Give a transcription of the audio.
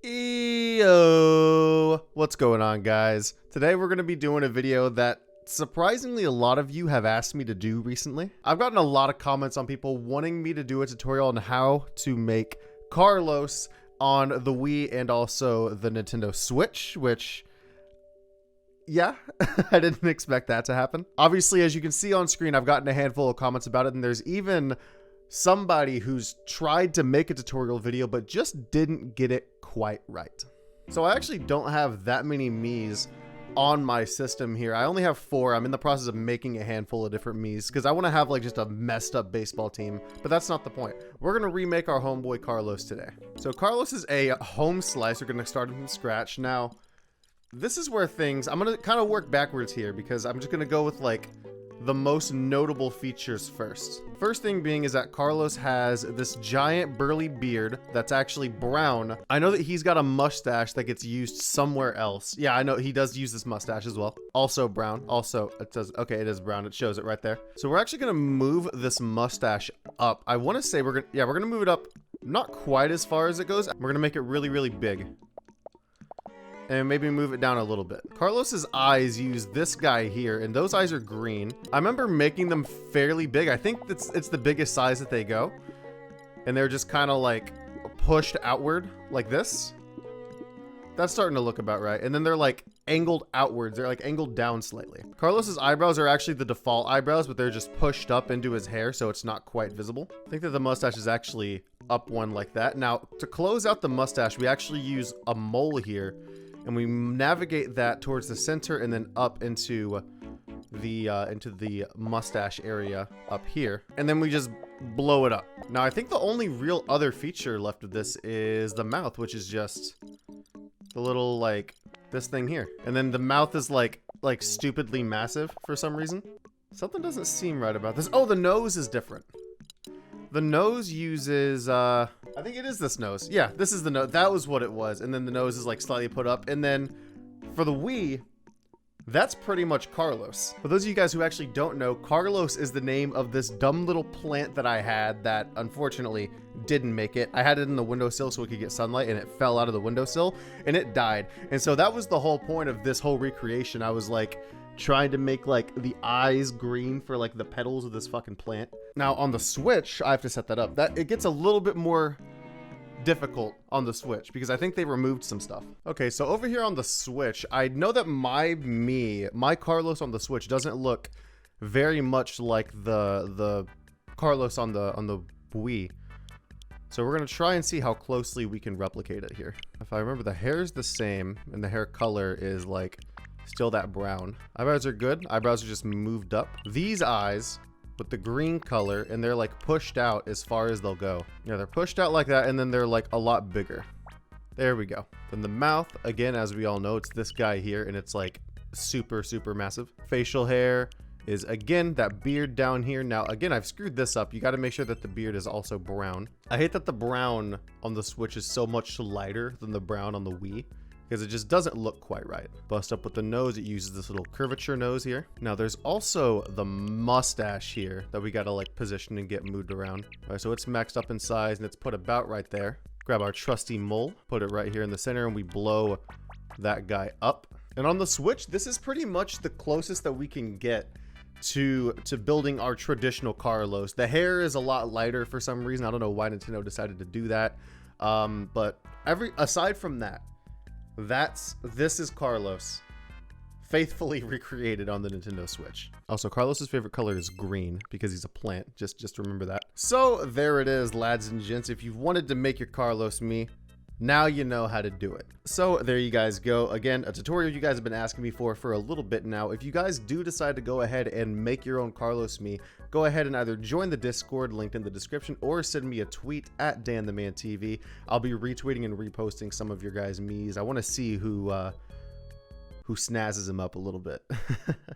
Eyo! What's going on, guys? Today we're going to be doing a video that surprisingly a lot of you have asked me to do recently. I've gotten a lot of comments on people wanting me to do a tutorial on how to make Carlos on the Wii and also the Nintendo Switch, which, yeah, I didn't expect that to happen. Obviously, as you can see on screen, I've gotten a handful of comments about it, and there's even somebody who's tried to make a tutorial video but just didn't get it quite right. So I actually don't have that many Miis on my system here. I only have 4. I'm in the process of making a handful of different Miis because I want to have like just a messed up baseball team, but that's not the point. We're going to remake our homeboy Carlos today. So Carlos is a home slice. We're going to start him from scratch. Now, this is where things, I'm going to kind of work backwards here because I'm just going to go with like the most notable features first. First thing being is that Carlos has this giant burly beard that's actually brown. I know that he's got a mustache that gets used somewhere else. Yeah, I know he does use this mustache as well. Also brown. Also, it says, okay, it is brown. It shows it right there. So we're actually gonna move this mustache up. I want to say we're gonna move it up not quite as far as it goes. We're gonna make it really, really big. And maybe move it down a little bit. Carlos's eyes use this guy here, and those eyes are green. I remember making them fairly big. I think it's the biggest size that they go. And they're just kind of like pushed outward like this. That's starting to look about right. And then they're like angled outwards. They're like angled down slightly. Carlos's eyebrows are actually the default eyebrows, but they're just pushed up into his hair, so it's not quite visible. I think that the mustache is actually up one like that. Now, to close out the mustache, we actually use a mole here. And we navigate that towards the center and then up into the mustache area up here. And then we just blow it up. Now, I think the only real other feature left of this is the mouth, which is just the little, like, this thing here. And then the mouth is, like stupidly massive for some reason. Something doesn't seem right about this. Oh, the nose is different. The nose uses, I think it is this nose. Yeah, this is the nose. That was what it was. And then the nose is like slightly put up. And then for the Wii, that's pretty much Carlos. For those of you guys who actually don't know, Carlos is the name of this dumb little plant that I had that unfortunately didn't make it. I had it in the windowsill so it could get sunlight, and it fell out of the windowsill and it died. And so that was the whole point of this whole recreation. I was like trying to make like the eyes green for like the petals of this fucking plant. Now on the Switch, I have to set that up. That it gets a little bit more difficult on the Switch because I think they removed some stuff. Okay, so over here on the Switch, I know that my Carlos on the Switch doesn't look very much like the Carlos on the Wii. So we're gonna try and see how closely we can replicate it here. If I remember, the hair is the same and the hair color is like still that brown. Eyebrows are good. Eyebrows are just moved up. These eyes with the green color, and they're like pushed out as far as they'll go. Yeah, they're pushed out like that, and then they're like a lot bigger. There we go. Then the mouth, again, as we all know, it's this guy here, and it's like super, super massive. Facial hair is, again, that beard down here. Now, again, I've screwed this up. You got to make sure that the beard is also brown. I hate that the brown on the Switch is so much lighter than the brown on the Wii, because it just doesn't look quite right. Bust up with the nose, it uses this little curvature nose here. Now there's also the mustache here that we gotta like position and get moved around. All right, so it's maxed up in size and it's put about right there. Grab our trusty mole, put it right here in the center, and we blow that guy up. And on the Switch, this is pretty much the closest that we can get to building our traditional Carlos. The hair is a lot lighter for some reason. I don't know why Nintendo decided to do that. But aside from that, this is Carlos faithfully recreated on the Nintendo Switch. Also, Carlos's favorite color is green because he's a plant. Just remember that. So there it is, lads and gents. If you've wanted to make your Carlos Mii, now you know how to do it. So there you guys go. Again, a tutorial you guys have been asking me for a little bit now. If you guys do decide to go ahead and make your own Carlos Mii, go ahead and either join the Discord linked in the description or send me a tweet at DannTheMan TV. I'll be retweeting and reposting some of your guys' Miis. I want to see who snazzes him up a little bit.